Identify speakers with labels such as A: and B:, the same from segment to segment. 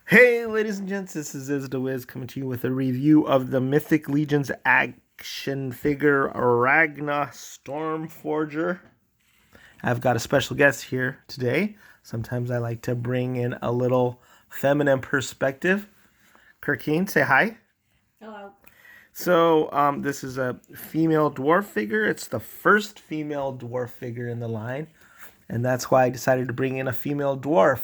A: Hey, ladies and gents, this is the Wiz coming to you with a review of the Mythic Legion's action figure Ragna Stormforger. I've got a special guest here today. Sometimes I like to bring in a little feminine perspective. Kirkine, say hi.
B: Hello.
A: So, this is a female dwarf figure. It's the first female dwarf figure in the line, and that's why I decided to bring in a female dwarf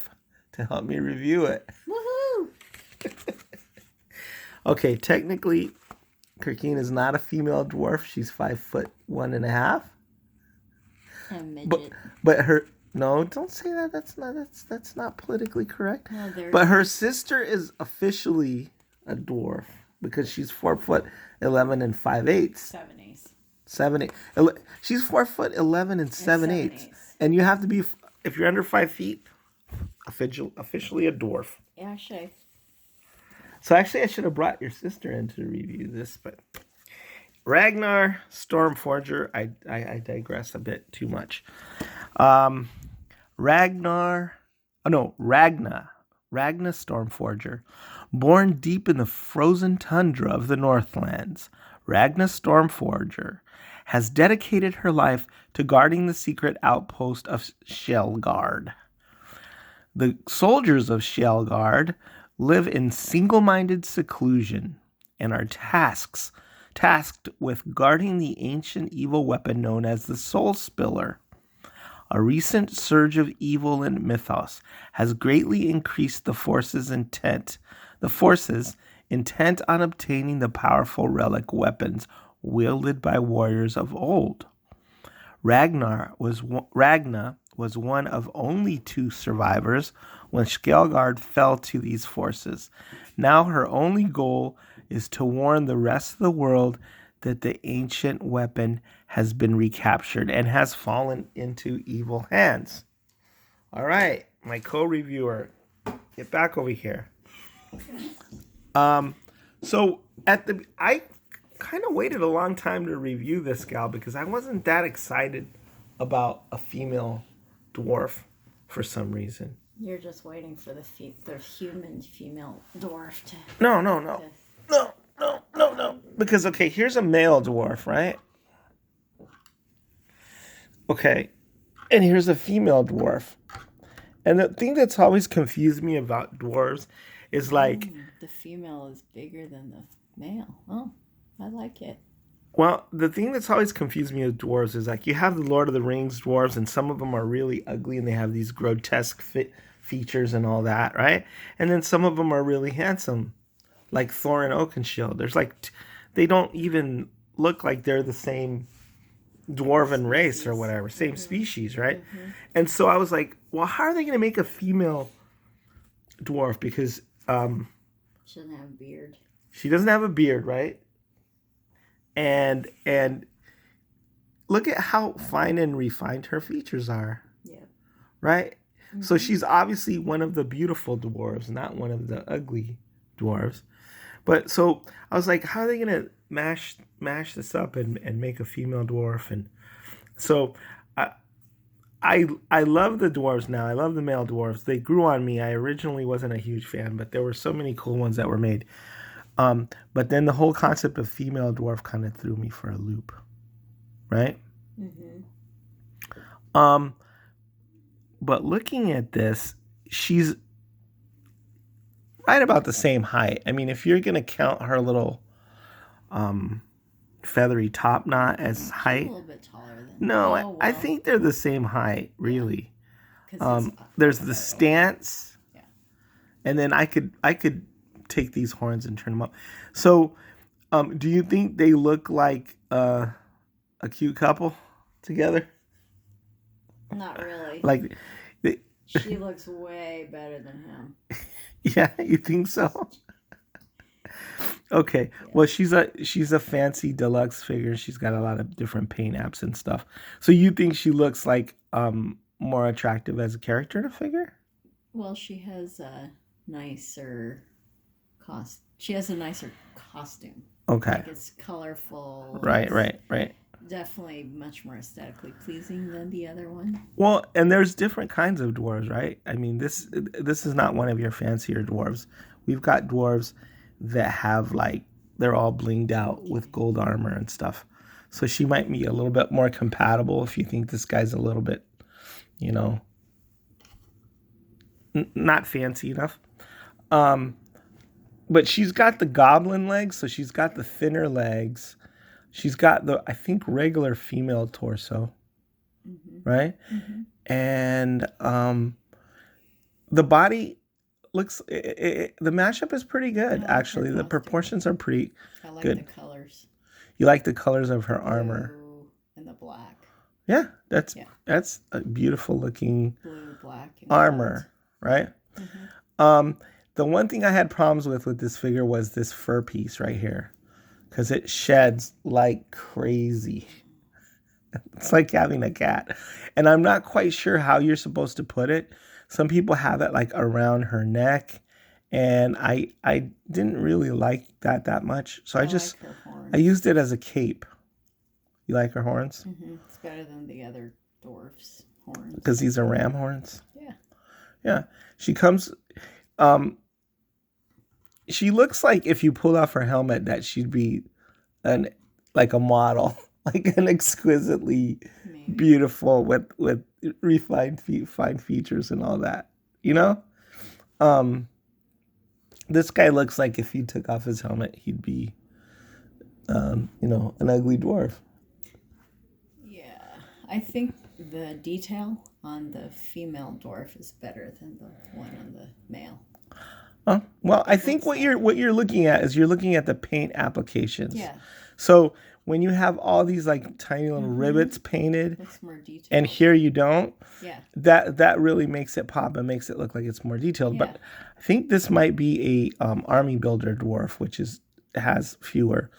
A: to help me review it.
B: Woohoo!
A: Okay, technically, Kirkine is not a female dwarf. She's 5'1.5".
B: A midget.
A: But her don't say that. That's not politically correct.
B: No,
A: but her sister is officially a dwarf because she's 4'11" and 5/8".
B: 7/8.
A: 7/8. She's 4'11" and 7/8". And you have to be, if you're under 5 feet, officially a dwarf.
B: Yeah, sure.
A: So actually, I should have brought your sister in to review this, but Ragnar Stormforger. I digress a bit too much. Ragna Stormforger, born deep in the frozen tundra of the Northlands. Ragna Stormforger has dedicated her life to guarding the secret outpost of Sjelgard. The soldiers of Sjelgard live in single-minded seclusion and are tasked with guarding the ancient evil weapon known as the Soul Spiller. A recent surge of evil in Mythos has greatly increased the forces intent on obtaining the powerful relic weapons wielded by warriors of old. Ragna was one of only 2 survivors when Sjelgard fell to these forces. Now her only goal is to warn the rest of the world that the ancient weapon has been recaptured and has fallen into evil hands. All right, my co-reviewer, get back over here. So I kind of waited a long time to review this gal because I wasn't that excited about a female dwarf for some reason.
B: You're just waiting for the human female dwarf to...
A: No. Because, okay, here's a male dwarf, right? Okay, and here's a female dwarf. And the thing that's always confused me about dwarves is like...
B: the female is bigger than the male. Oh, I like it.
A: Well, the thing that's always confused me with dwarves is like you have the Lord of the Rings dwarves, and some of them are really ugly and they have these grotesque features and all that, right? And then some of them are really handsome, like Thorin Oakenshield. There's like, they don't even look like they're the same dwarven race or whatever, same species, right? Mm-hmm. And so I was like, well, how are they going to make a female dwarf? Because
B: she doesn't have a beard.
A: She doesn't have a beard, right? And look at how fine and refined her features are. Yeah. Right? Mm-hmm. So she's obviously one of the beautiful dwarves, not one of the ugly dwarves. But so I was like, how are they going to mash this up and make a female dwarf? And so I love the dwarves now. I love the male dwarves. They grew on me. I originally wasn't a huge fan, but there were so many cool ones that were made. But then the whole concept of female dwarf kind of threw me for a loop, right? Mm-hmm. But looking at this, she's right about the same height. I mean, if you're gonna count her little feathery top knot as height,
B: a little bit taller than.
A: No, I think they're the same height, really. There's the stance, yeah. And then I could take these horns and turn them up. So, do you think they look like a cute couple together?
B: Not really.
A: Like,
B: she looks way better than him.
A: Yeah, you think so? Okay. Yeah. Well, she's a fancy deluxe figure. She's got a lot of different paint apps and stuff. So you think she looks like more attractive as a character in a figure?
B: Well, she has a nicer costume. Okay. Like it's colorful.
A: Right.
B: definitely much more aesthetically pleasing than the other one.
A: Well, and there's different kinds of dwarves, right? I mean, this is not one of your fancier dwarves. We've got dwarves that have like they're all blinged out with gold armor and stuff. So she might be a little bit more compatible if you think this guy's a little bit, you know, not fancy enough. But she's got the goblin legs, so she's got the thinner legs. She's got the, I think, regular female torso, right? And the body looks, the mashup is pretty good, actually. The proportions are pretty good.
B: I like the colors.
A: You like the colors of her armor.
B: Blue and the black.
A: Yeah, that's a beautiful looking
B: Blue, black, and
A: armor, right? The one thing I had problems with this figure was this fur piece right here, because it sheds like crazy. It's like having a cat. And I'm not quite sure how you're supposed to put it. Some people have it like around her neck, and I didn't really like that much. So I used it as a cape. You like her horns?
B: It's better than the other dwarfs' horns.
A: Because these are ram horns?
B: Yeah.
A: Yeah. She comes... she looks like if you pulled off her helmet that she'd be like a model, like an exquisitely beautiful with refined fine features and all that, you know. This guy looks like if he took off his helmet, he'd be, you know, an ugly dwarf.
B: Yeah, I think the detail on the female dwarf is better than the one on the male.
A: Oh, well, I think what you're looking at is you're looking at the paint applications.
B: Yeah.
A: So when you have all these like tiny little rivets painted,
B: it's more detailed.
A: And here you don't.
B: Yeah.
A: That really makes it pop and makes it look like it's more detailed.
B: Yeah.
A: But I think this might be a army builder dwarf, which has fewer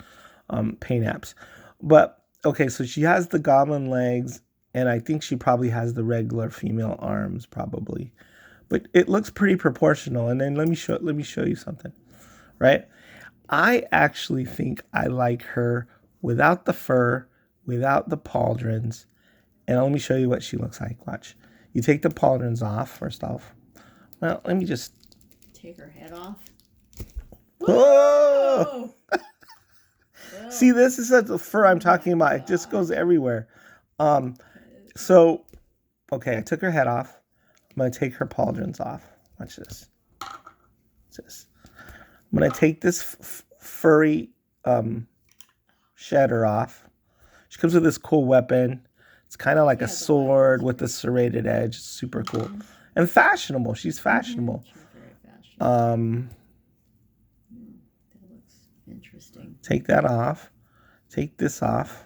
A: paint apps. But okay, so she has the goblin legs, and I think she probably has the regular female arms, probably. But it looks pretty proportional. And then let me show you something, right? I actually think I like her without the fur, without the pauldrons. And let me show you what she looks like. Watch. You take the pauldrons off, first off. Well, let me just...
B: take her head off.
A: Whoa! See, this is the fur I'm talking about. It just goes everywhere. So, okay, I took her head off. I'm going to take her pauldrons off. Watch this. Watch this. I'm going to take this furry shedder off. She comes with this cool weapon. It's kind of like a sword with a serrated edge. It's super cool. And fashionable. She's fashionable.
B: She's very fashionable. That looks interesting.
A: Take that off. Take this off.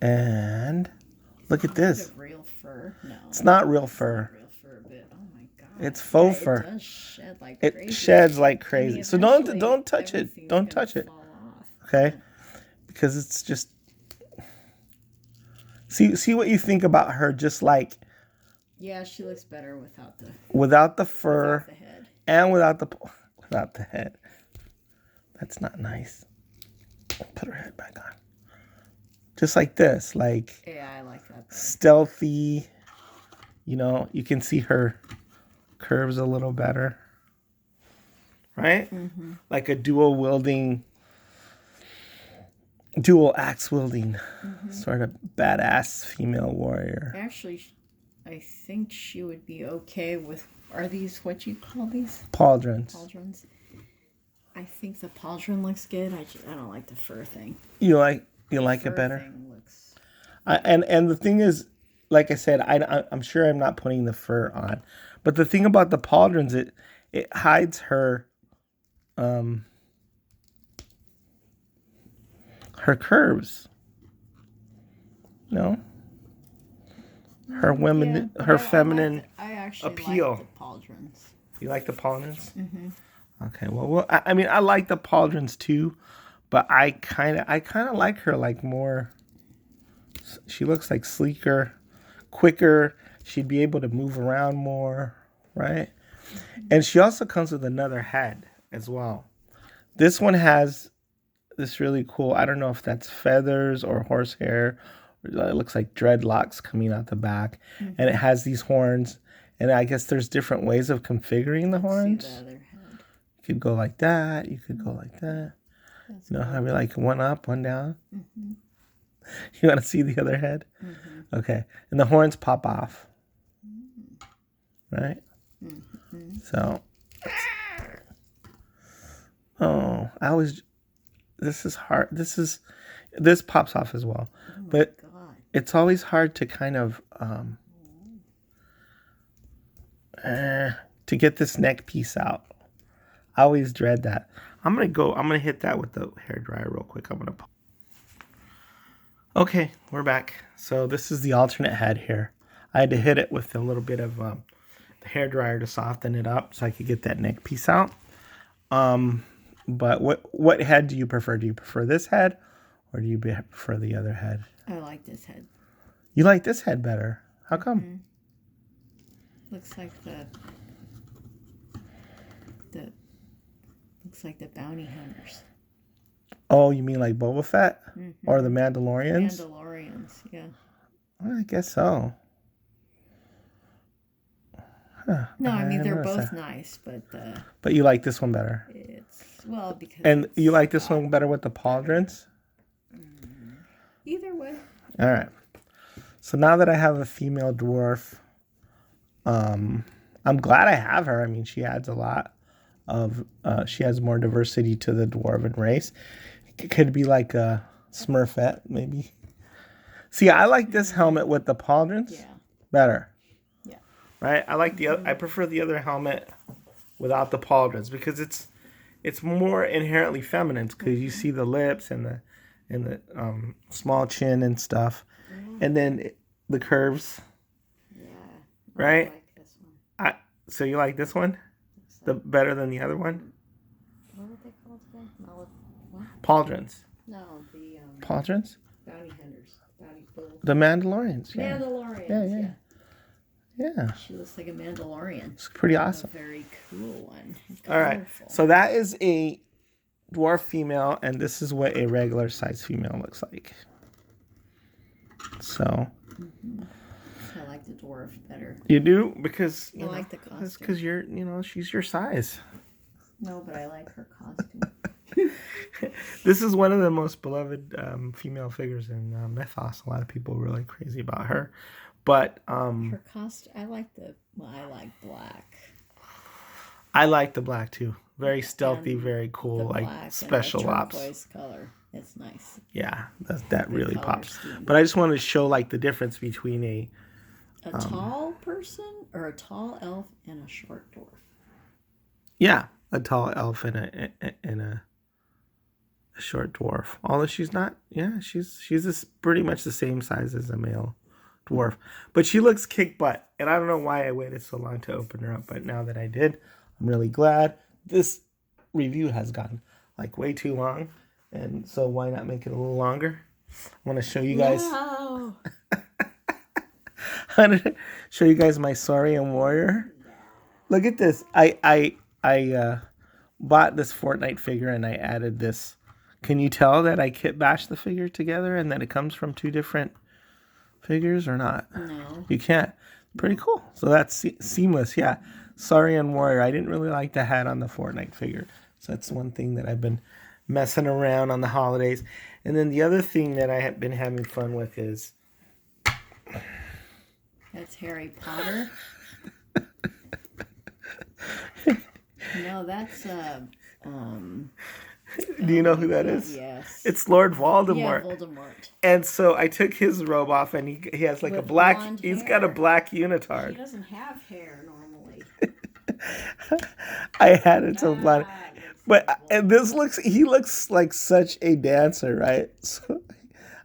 A: And look at this.
B: Real fur? No.
A: It's not real fur.
B: Real fur, but oh my god.
A: It's faux fur.
B: It does shed like
A: it
B: crazy.
A: sheds like crazy.
B: I mean,
A: so don't touch it. Don't touch it. Okay? Because it's just see what you think about her. Just like
B: yeah, she looks better without the
A: fur,
B: without the head,
A: and without the head. That's not nice. Put her head back on. Just like this, like
B: yeah, I like that.
A: Stealthy. You know, you can see her curves a little better, right? Like a dual axe wielding sort of badass female warrior.
B: Actually, I think she would be okay with. Are these what you call these?
A: Pauldrons.
B: I think the pauldron looks good. I don't like the fur thing.
A: You like it better?
B: Thing looks...
A: and the thing is, like I said, I'm sure I'm not putting the fur on, but the thing about the pauldrons, it hides her curves. No. Her feminine
B: I actually
A: appeal.
B: like the pauldrons.
A: You like the pauldrons? Okay. Well, I mean, I like the pauldrons too, but I kind of like her like more. She looks like sleeker, quicker. She'd be able to move around more, right? And she also comes with another head as well. This one has this really cool, I don't know if that's feathers or horsehair. It looks like dreadlocks coming out the back. Mm-hmm. And it has these horns. And I guess there's different ways of configuring the horns. See the other head. You could go like that. You could go like that. That's you know, how we like one up, one down. Mm-hmm. You want to see the other head? Mm-hmm. Okay. And the horns pop off. Mm-hmm. Right? Mm-hmm. So. Oh, this is hard. This pops off as well. Oh but God. It's always hard to kind of, to get this neck piece out. I always dread that. I'm going to hit that with the hairdryer real quick. Okay, we're back. So this is the alternate head here. I had to hit it with a little bit of the hairdryer to soften it up so I could get that neck piece out. But what head do you prefer? Do you prefer this head or do you prefer the other head?
B: I like this head.
A: You like this head better? How come? Mm-hmm.
B: Looks like the bounty hunters.
A: Oh, you mean like Boba Fett? Mm-hmm. Or the Mandalorians?
B: Mandalorians, yeah.
A: Well, I guess so.
B: Huh. No, I mean they're both nice, but
A: but you like this one better. And you like this one better with the pauldrons?
B: Either way.
A: All right. So now that I have a female dwarf, I'm glad I have her. I mean, she adds a lot of. She adds more diversity to the dwarven race. It could be like a Smurfette, maybe. See, I like this helmet with the pauldrons better. Yeah. Right. I prefer the other helmet without the pauldrons because it's more inherently feminine because you see the lips and the small chin and stuff, and then the curves. Yeah. Right. I like this one. So you like this one, better than the other one? What were they called again? What? Pauldrons.
B: No, the
A: pauldrons.
B: Bounty hunters.
A: The Mandalorians. Yeah.
B: Mandalorians.
A: Yeah.
B: She looks like a Mandalorian.
A: It's pretty awesome.
B: A very cool one.
A: All right. So that is a dwarf female, and this is what a regular size female looks like. So.
B: Mm-hmm. I like the dwarf better.
A: You do? Because
B: I like the costume.
A: That's because she's your size.
B: No, but I like her costume.
A: This is one of the most beloved female figures in Mythos. A lot of people are really crazy about her. But
B: her costume, I like black.
A: I like the black too. Very stealthy, very cool, like special ops.
B: Turquoise color. It's nice.
A: Yeah, that really pops. Scheme. But I just wanted to show like the difference between a
B: tall person or a tall elf and a short dwarf.
A: Yeah, a tall elf and a short dwarf. Although she's not. Yeah, she's pretty much the same size as a male dwarf, but she looks kick butt, and I don't know why I waited so long to open her up, but now that I did, I'm really glad. This review has gone like way too long, and so why not make it a little longer? I want to show you guys.
B: Wow.
A: I want to show you guys my Saurian warrior. Look at this. I bought this Fortnite figure and I added this. Can you tell that I kit bashed the figure together and that it comes from two different figures or not?
B: No.
A: You can't. Pretty cool. So that's seamless. Yeah. Saurian warrior. I didn't really like the hat on the Fortnite figure. So that's one thing that I've been messing around on the holidays. And then the other thing that I have been having fun with is...
B: That's Harry Potter. No, that's...
A: Do you know who that is?
B: Yes.
A: It's Lord Voldemort.
B: Yeah, Voldemort.
A: And so I took his robe off, and he has like
B: with
A: a black...
B: He's
A: got a black unitard.
B: He doesn't have hair normally.
A: I had it so blonde. But and he looks like such a dancer, right? So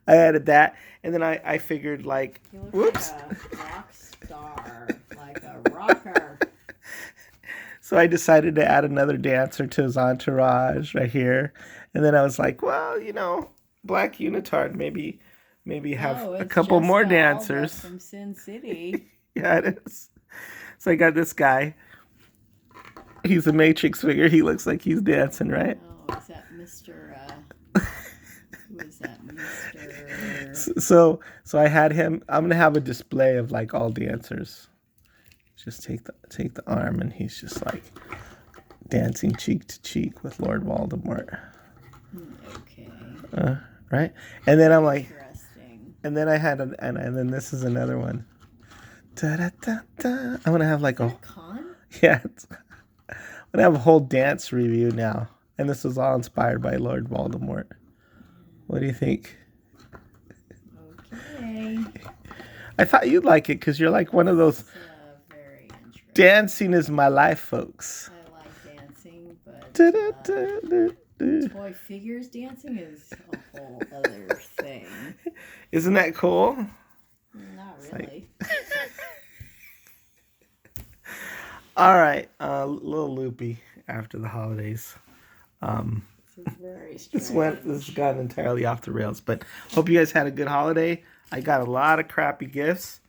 A: I added that, and then I figured like,
B: he looks like a rock star, like a rocker.
A: So I decided to add another dancer to his entourage right here, and then I was like, well, black unitard, maybe have a couple more dancers
B: from Sin City.
A: Yeah, it is. So I got this guy. He's a Matrix figure. He looks like he's dancing, right?
B: Oh, is that Mr. Who is that, Mr.?
A: So I had him. I'm gonna have a display of like all dancers. Just take the arm, and he's just like dancing cheek to cheek with Lord Voldemort.
B: Okay.
A: Right, and then I'm like,
B: Interesting.
A: and then I had and then this is another one. Da, da, da, da. I'm gonna have like
B: Is that a con?
A: yeah. I'm gonna have a whole dance review now, and this was all inspired by Lord Voldemort. What do you think?
B: Okay.
A: I thought you'd like it because you're like one of those.
B: Very interesting.
A: Dancing is my life, folks.
B: I like dancing, but
A: Da, da, da, da, da.
B: toy figures dancing is a whole other thing.
A: Isn't that cool?
B: Not really.
A: All right, a little loopy after the holidays.
B: This is very strange.
A: This has gone entirely off the rails, but hope you guys had a good holiday. I got a lot of crappy gifts.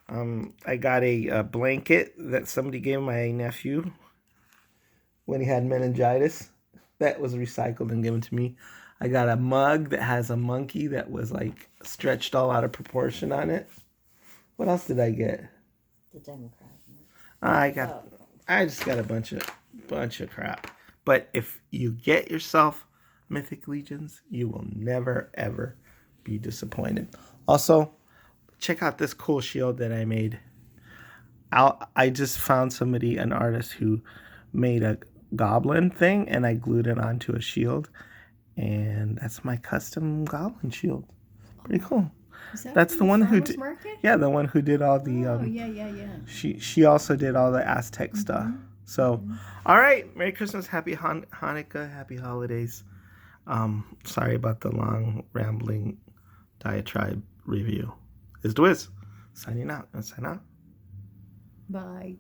A: I got a blanket that somebody gave my nephew when he had meningitis. That was recycled and given to me. I got a mug that has a monkey that was like stretched all out of proportion on it. What else did I get?
B: The Democrat.
A: I just got a bunch of crap. But if you get yourself Mythic Legions, you will never ever be disappointed. Also, check out this cool shield that I made. I just found an artist who made a goblin thing, and I glued it onto a shield, and that's my custom goblin shield. Pretty cool. That's the one who did. Yeah, the one who did all the.
B: Yeah.
A: She also did all the Aztec stuff. So, all right, Merry Christmas, Happy Hanukkah, Happy Holidays. Sorry about the long rambling diatribe review. It's Dwiz signing out. Sign out.
B: Bye.